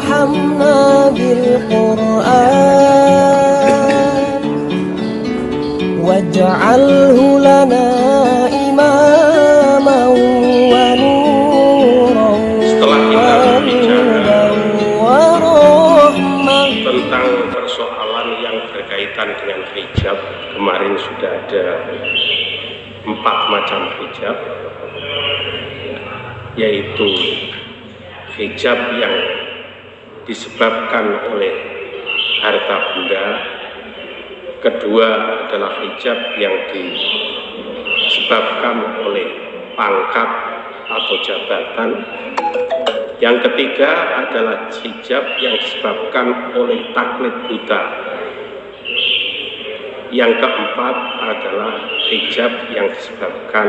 وارحمنا بالقرآن واجعله لنا إماما ونورا وهدى ورحمة. Tentang persoalan yang berkaitan dengan hijab, kemarin sudah ada 4 macam hijab, yaitu hijab yang disebabkan oleh harta benda, kedua adalah hijab yang disebabkan oleh pangkat atau jabatan, yang ketiga adalah hijab yang disebabkan oleh taklid buta, yang keempat adalah hijab yang disebabkan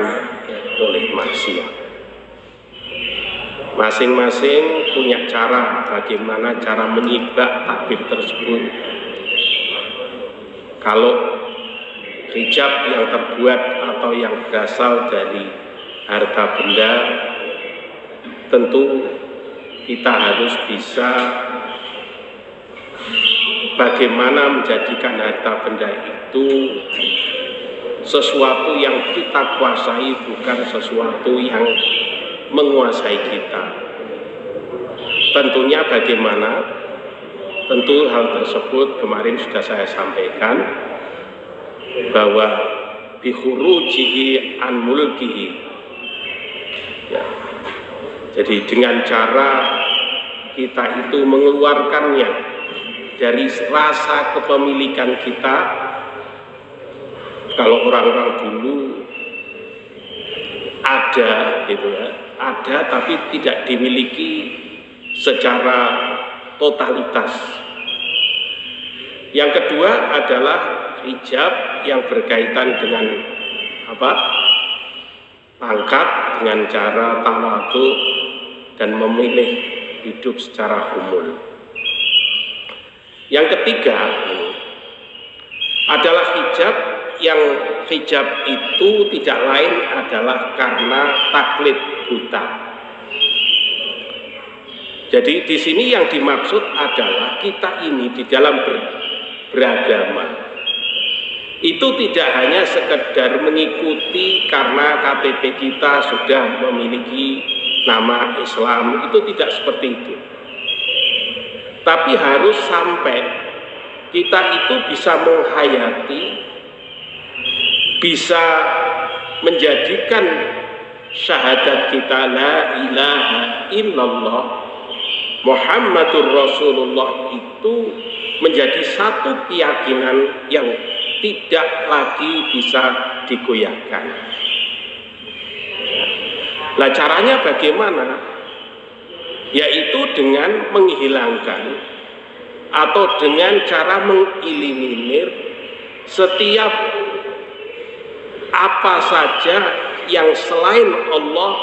oleh maksiat. Masing-masing punya cara bagaimana cara menyibak takbir tersebut. Kalau hijab yang terbuat atau yang berasal dari harta benda, tentu kita harus bisa bagaimana menjadikan harta benda itu sesuatu yang kita kuasai, bukan sesuatu yang menguasai kita. Tentunya bagaimana? Tentu hal tersebut kemarin sudah saya sampaikan, bahwa bihurujihi an mulkihi, ya. Jadi dengan cara kita itu mengeluarkannya dari rasa kepemilikan kita. Kalau orang-orang dulu ada gitu ya, ada tapi tidak dimiliki secara totalitas. Yang kedua adalah hijab yang berkaitan dengan apa? Pangkat, dengan cara tawadhu dan memilih hidup secara humul. Yang ketiga adalah hijab, yang hijab itu tidak lain adalah karena taklid buta. Jadi di sini yang dimaksud adalah kita ini di dalam beragama itu tidak hanya sekedar mengikuti karena KTP kita sudah memiliki nama Islam, itu tidak seperti itu. Tapi harus sampai kita itu bisa menghayati, bisa menjadikan syahadat kita la ilaha illallah Muhammadur Rasulullah itu menjadi satu keyakinan yang tidak lagi bisa digoyahkan. Nah, caranya bagaimana? Yaitu dengan menghilangkan atau dengan cara mengeliminir setiap apa saja yang selain Allah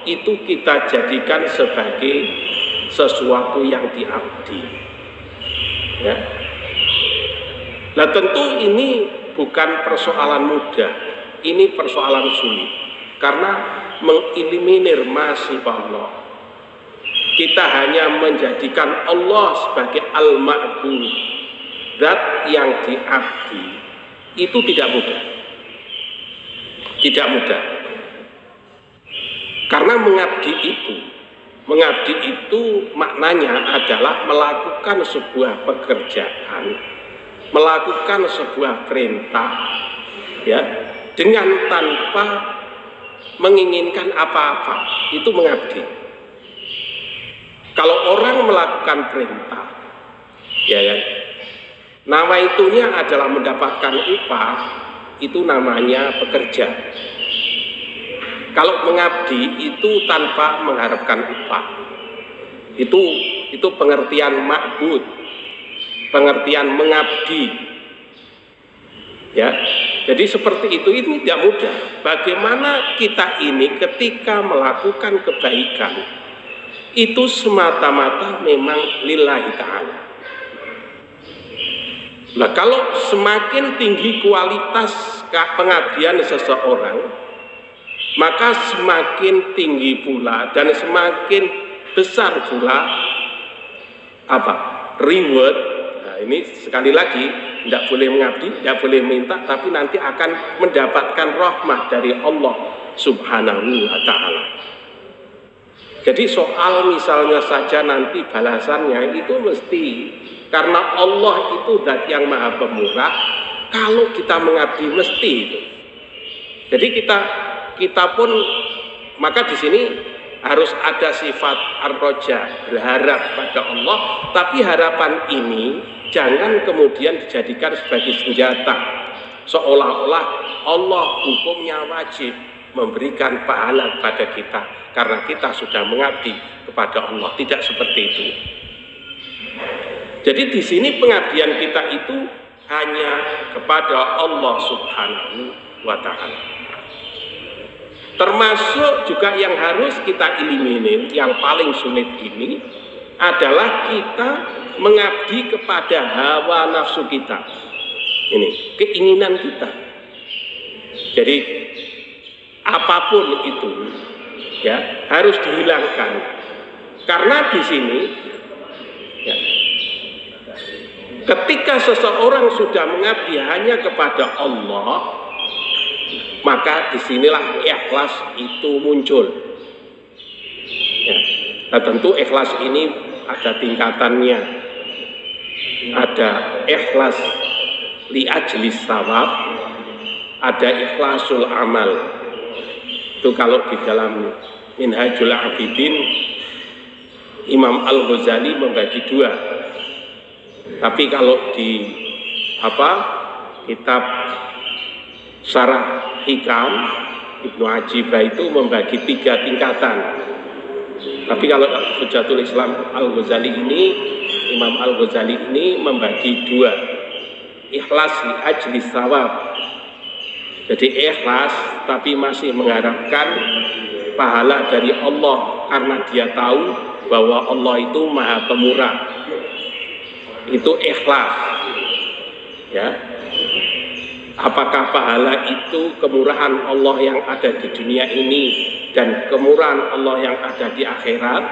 itu kita jadikan sebagai sesuatu yang diabdi, ya. Nah, tentu ini bukan persoalan mudah, ini persoalan sulit, karena mengeliminir masifah Allah, kita hanya menjadikan Allah sebagai al-ma'bud, zat yang diabdi, itu tidak mudah. Tidak mudah. Karena mengabdi itu maknanya adalah melakukan sebuah pekerjaan, melakukan sebuah perintah, ya, dengan tanpa menginginkan apa-apa, itu mengabdi. Kalau orang melakukan perintah, ya kan, nama itunya adalah mendapatkan upah, itu namanya pekerja. Kalau mengabdi itu tanpa mengharapkan upah, itu pengertian ma'bud, pengertian mengabdi, ya. Jadi seperti itu, ini tidak mudah. Bagaimana kita ini ketika melakukan kebaikan itu semata-mata memang lillahi ta'ala. Nah, kalau semakin tinggi kualitas pengabdian seseorang, maka semakin tinggi pula dan semakin besar pula apa? Reward. Nah, ini sekali lagi tidak boleh mengabdi, tidak boleh minta, tapi nanti akan mendapatkan rahmat dari Allah Subhanahu wa ta'ala. Jadi soal misalnya saja nanti balasannya itu mesti, karena Allah itu zat yang maha pemurah, kalau kita mengabdi mesti itu. Jadi kita pun, maka di sini harus ada sifat ar-roja, berharap pada Allah, tapi harapan ini jangan kemudian dijadikan sebagai senjata, seolah-olah Allah hukumnya wajib memberikan pahala pada kita karena kita sudah mengabdi kepada Allah. Tidak seperti itu. Jadi di sini pengabdian kita itu hanya kepada Allah Subhanahu wa ta'ala. Termasuk juga yang harus kita eliminir, yang paling sulit ini adalah kita mengabdi kepada hawa nafsu kita. Ini keinginan kita. Jadi apapun itu ya harus dihilangkan. Karena di sini ya, ketika seseorang sudah mengabdi hanya kepada Allah, maka disinilah ikhlas itu muncul. Ya. Nah, tentu ikhlas ini ada tingkatannya. Ada ikhlas li ajlis sawab, ada ikhlasul amal. Itu kalau di dalam Minhajul Abidin, Imam Al-Ghazali membagi dua. Tapi kalau di kitab Syarah Hikam Ibnu Ajibah itu membagi 3 tingkatan. Tapi kalau Hujatul Islam Al-Ghazali ini, Imam Al-Ghazali ini membagi 2. Ikhlas li ajlis sawab. Jadi ikhlas tapi masih mengharapkan pahala dari Allah karena dia tahu bahwa Allah itu maha pemurah. Itu ikhlas. Ya. Apakah pahala itu kemurahan Allah yang ada di dunia ini dan kemurahan Allah yang ada di akhirat,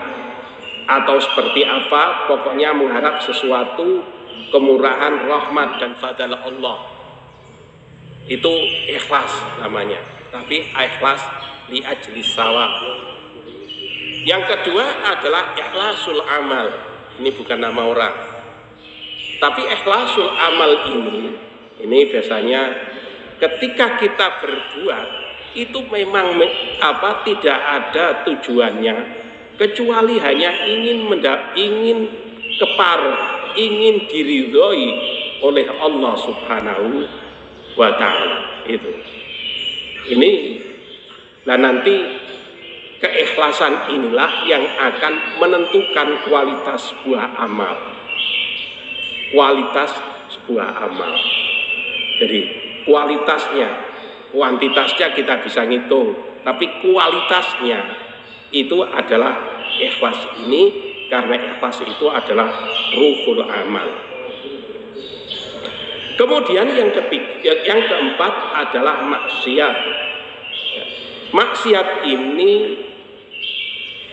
atau seperti apa? Pokoknya mengharap sesuatu kemurahan, rahmat dan fadl Allah. Itu ikhlas namanya. Tapi ikhlas li ajlis sawab. Yang kedua adalah ikhlasul amal. Ini bukan nama orang. Tapi ikhlasul amal ini biasanya ketika kita berbuat itu memang tidak ada tujuannya kecuali hanya ingin keparah, ingin diridhoi oleh Allah Subhanahu wa ta'ala. Itu. Ini dan nanti keikhlasan inilah yang akan menentukan kualitas sebuah amal. Kualitas sebuah amal. Jadi kualitasnya, kuantitasnya kita bisa ngitung, tapi kualitasnya itu adalah ikhlas ini, karena ikhlas itu adalah ruhul amal. Kemudian yang keempat adalah maksiat. Maksiat ini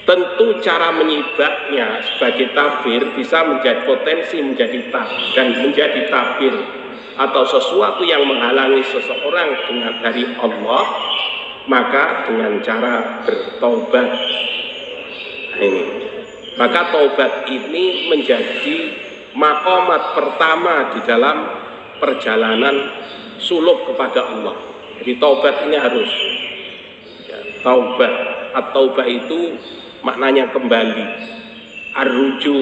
tentu cara menyibaknya sebagai tabir bisa menjadi potensi menjadi tabir atau sesuatu yang menghalangi seseorang dari Allah, maka dengan cara bertobat. Nah, ini. Maka taubat ini menjadi maqamat pertama di dalam perjalanan suluk kepada Allah. Jadi taubat ini harus ya, taubat. At-taubah itu maknanya kembali, ar-ruju,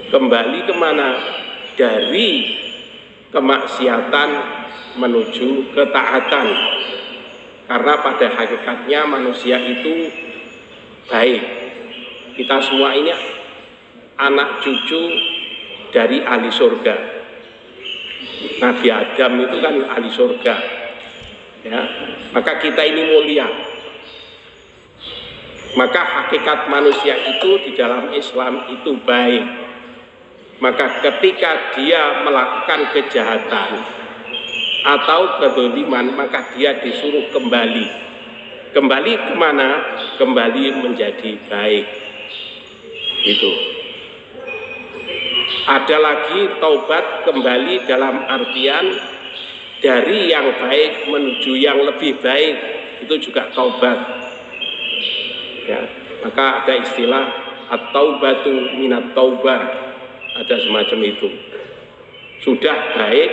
kembali kemana? Dari kemaksiatan menuju ketaatan. Karena pada hakikatnya manusia itu baik. Kita semua ini anak cucu dari ahli surga. Nabi Adam itu kan ahli surga. Ya, maka kita ini mulia. Maka hakikat manusia itu di dalam Islam itu baik. Maka ketika dia melakukan kejahatan atau kedzaliman, maka dia disuruh kembali. Kembali kemana? Kembali menjadi baik. Itu. Ada lagi taubat kembali dalam artian dari yang baik menuju yang lebih baik, itu juga taubat. Ya, maka ada istilah at-taubatu minat taubah, ada semacam itu. Sudah baik,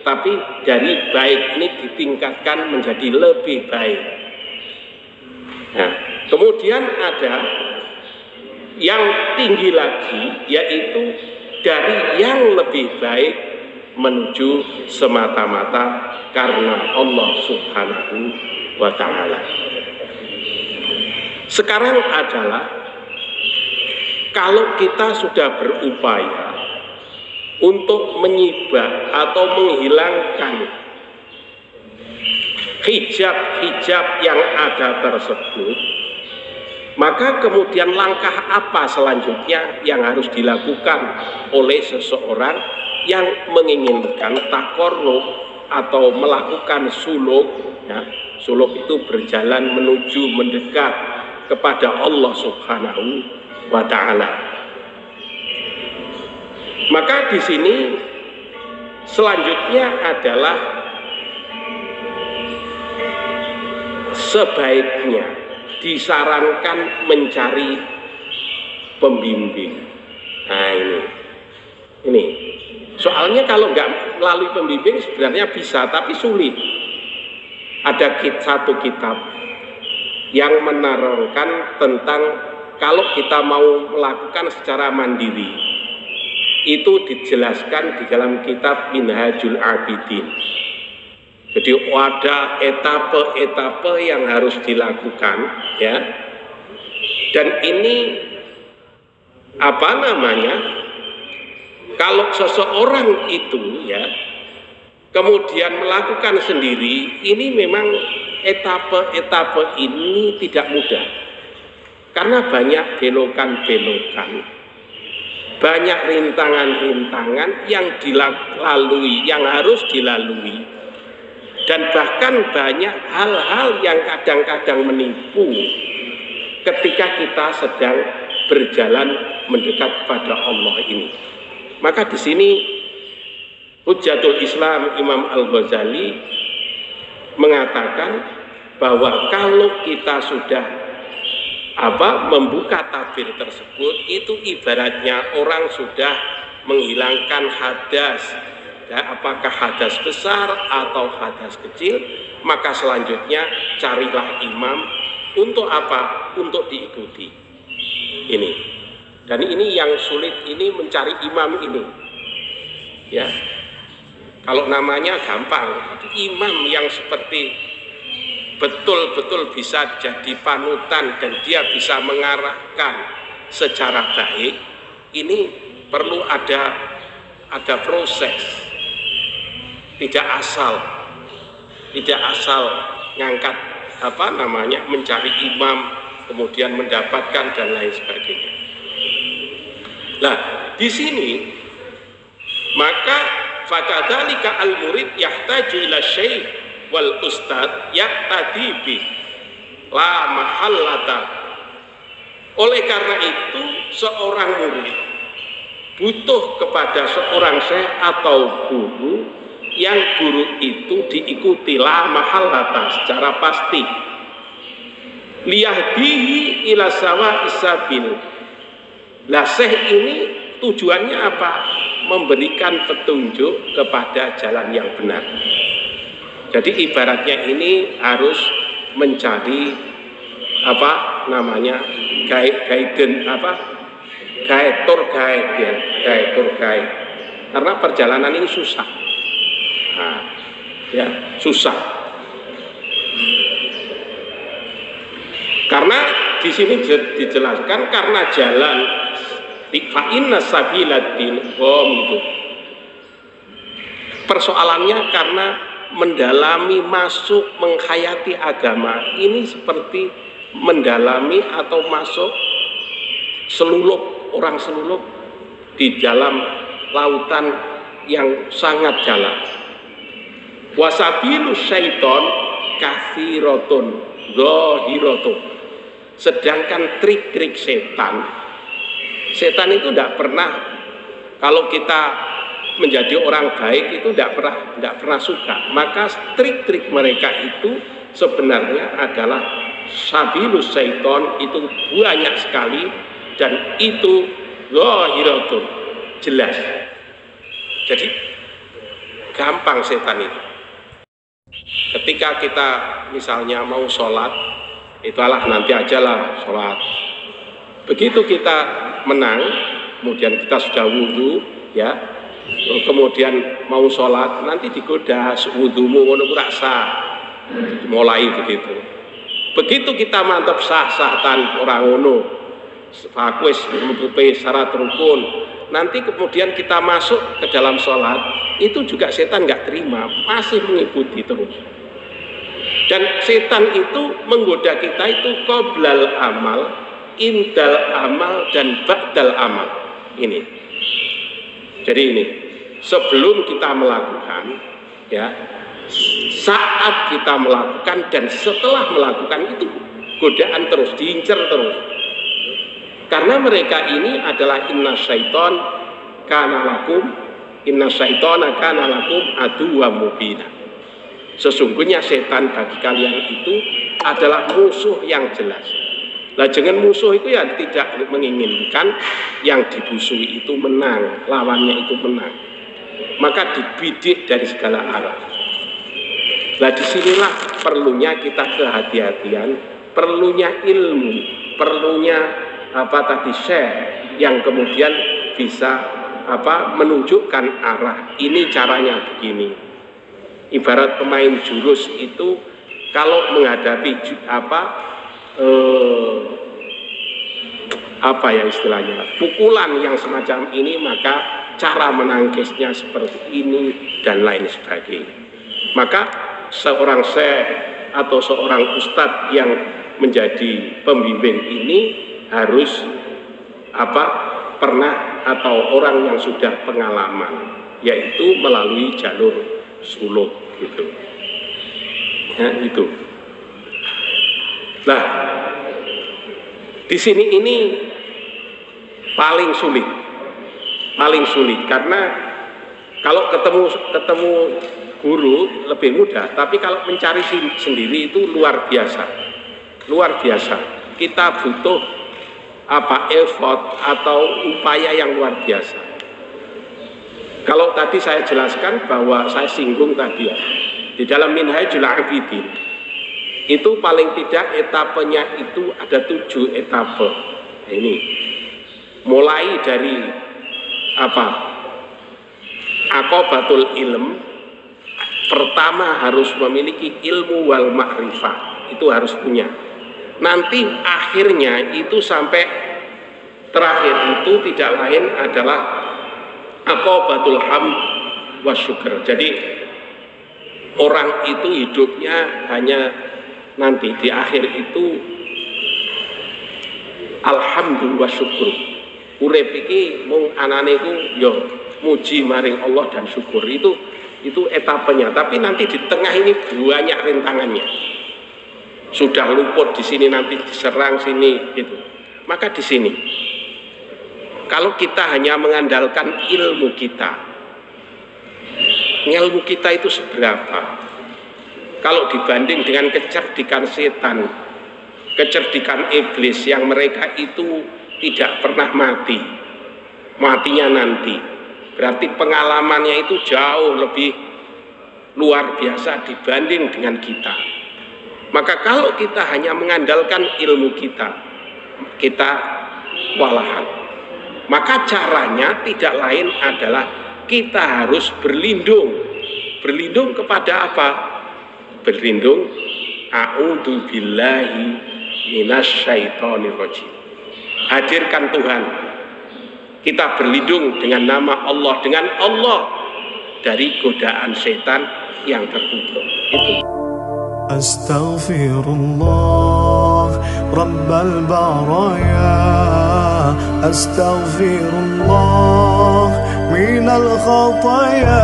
tapi dari baik ini ditingkatkan menjadi lebih baik. Nah, kemudian ada yang tinggi lagi, yaitu dari yang lebih baik menuju semata-mata karena Allah Subhanahu wa Ta'ala. Sekarang adalah kalau kita sudah berupaya untuk menyibak atau menghilangkan hijab-hijab yang ada tersebut, maka kemudian langkah apa selanjutnya yang harus dilakukan oleh seseorang yang menginginkan takorrub atau melakukan suluk, ya, suluk itu berjalan menuju mendekat kepada Allah Subhanahu wa Ta'ala. Maka di sini selanjutnya adalah sebaiknya disarankan mencari pembimbing. Nah ini soalnya kalau nggak melalui pembimbing sebenarnya bisa, tapi sulit. Ada satu kitab yang menerangkan tentang kalau kita mau melakukan secara mandiri, itu dijelaskan di dalam kitab Minhajul Abidin. Jadi ada etape-etape yang harus dilakukan, ya. Dan ini apa namanya? Kalau seseorang itu, ya, kemudian melakukan sendiri, ini memang etape-etape ini tidak mudah. Karena banyak belokan-belokan, banyak rintangan-rintangan yang dilalui, yang harus dilalui, dan bahkan banyak hal-hal yang kadang-kadang menipu ketika kita sedang berjalan mendekat pada Allah ini. Maka di sini Hujjatul Islam Imam Al-Ghazali mengatakan bahwa kalau kita sudah membuka tabir tersebut, itu ibaratnya orang sudah menghilangkan hadas, ya, apakah hadas besar atau hadas kecil, maka selanjutnya carilah imam untuk apa? Untuk diikuti. Ini, dan ini yang sulit, ini mencari imam ini, ya. Kalau namanya gampang, imam yang seperti betul-betul bisa jadi panutan dan dia bisa mengarahkan secara baik, ini perlu ada proses. Tidak asal ngangkat mencari imam kemudian mendapatkan dan lain sebagainya. Nah, di sini maka fakadzalika al-murid yahtaju ila syekh wal ustad yaqtadi bi la mahallata. Oleh karena itu seorang murid butuh kepada seorang syekh atau guru yang guru itu diikuti la mahallata secara pasti, liyahdihi ila sawa'is sabil. Lah syekh ini tujuannya apa? Memberikan petunjuk kepada jalan yang benar. Jadi ibaratnya ini harus mencari tour guide. Karena perjalanan ini susah. Nah, ya, susah. Karena di sini dijelaskan karena jalan fa inna sabiladdin itu. Persoalannya karena mendalami, masuk, menghayati agama ini seperti mendalami atau masuk orang selulup di dalam lautan yang sangat dalam. Wasabilu syaiton kathiratun zahiratun. Sedangkan trik-trik setan itu tidak pernah Kalau kita menjadi orang baik itu tidak pernah suka. Maka trik-trik mereka itu sebenarnya adalah sabilus syaiton, itu banyak sekali dan itu zahiratun, jelas. Jadi gampang setan itu. Ketika kita misalnya mau sholat, itulah nanti ajalah sholat. Begitu kita menang, kemudian kita sudah wudhu, ya, kemudian mau sholat, nanti digoda wudhumu ngono sah, mulai begitu. Begitu kita mantap sah-sahtan orang ngono, fakwis menutupi syarat rukun, nanti kemudian kita masuk ke dalam sholat, itu juga setan nggak terima, masih mengikuti terus. Dan setan itu menggoda kita itu qoblal amal, indal amal, dan ba'dal amal. Ini. Jadi ini, sebelum kita melakukan, ya, saat kita melakukan, dan setelah melakukan itu godaan terus, diincar terus. Karena mereka ini adalah inna syaiton kana lakum aduwwa mubina. Sesungguhnya setan bagi kalian itu adalah musuh yang jelas. Nah, jangan musuh itu ya tidak menginginkan yang dibusui itu menang, lawannya itu menang. Maka dibidik dari segala arah. Nah, disinilah perlunya kita kehati-hatian, perlunya ilmu, perlunya share yang kemudian bisa menunjukkan arah. Ini caranya begini. Ibarat pemain jurus itu kalau menghadapi istilahnya pukulan yang semacam ini, maka cara menangkisnya seperti ini dan lain sebagainya. Maka seorang syekh atau seorang ustadz yang menjadi pembimbing ini harus pernah atau orang yang sudah pengalaman, yaitu melalui jalur suluk gitu. Ya, itu. Nah, di sini ini paling sulit karena kalau ketemu guru lebih mudah, tapi kalau mencari sendiri itu luar biasa. Kita butuh effort atau upaya yang luar biasa. Kalau tadi saya jelaskan bahwa saya singgung tadi ya, di dalam Minhajul Abidin itu paling tidak etapenya itu ada 7 etape. Ini mulai dari aqobatul ilm. Pertama harus memiliki ilmu wal ma'rifah, itu harus punya. Nanti akhirnya itu sampai terakhir itu tidak lain adalah aqobatul hamd wa syukur. Jadi orang itu hidupnya hanya nanti di akhir itu alhamdulillah syukur. Urip iki mung anane ku yo muji maring Allah dan syukur. Itu etapenya. Tapi nanti di tengah ini banyak rintangannya. Sudah luput di sini, nanti diserang sini gitu. Maka di sini kalau kita hanya mengandalkan ilmu kita itu seberapa? Kalau dibanding dengan kecerdikan setan, kecerdikan iblis yang mereka itu tidak pernah mati, matinya nanti. Berarti pengalamannya itu jauh lebih luar biasa dibanding dengan kita. Maka kalau kita hanya mengandalkan ilmu kita kewalahan. Maka caranya tidak lain adalah kita harus berlindung. Berlindung kepada apa? Berlindung a'udzubillahi minasyaitonirrajim. Hadirkan Tuhan. Kita berlindung dengan nama Allah, dengan Allah dari godaan setan yang tertutup. Itu. Astaghfirullah Rabbal baraya, Astaghfirullah minal khataya,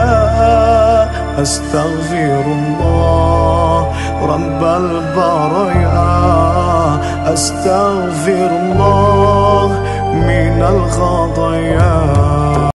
Astaghfirullah Rabbal baraya, Astaghfirullah minal khataya.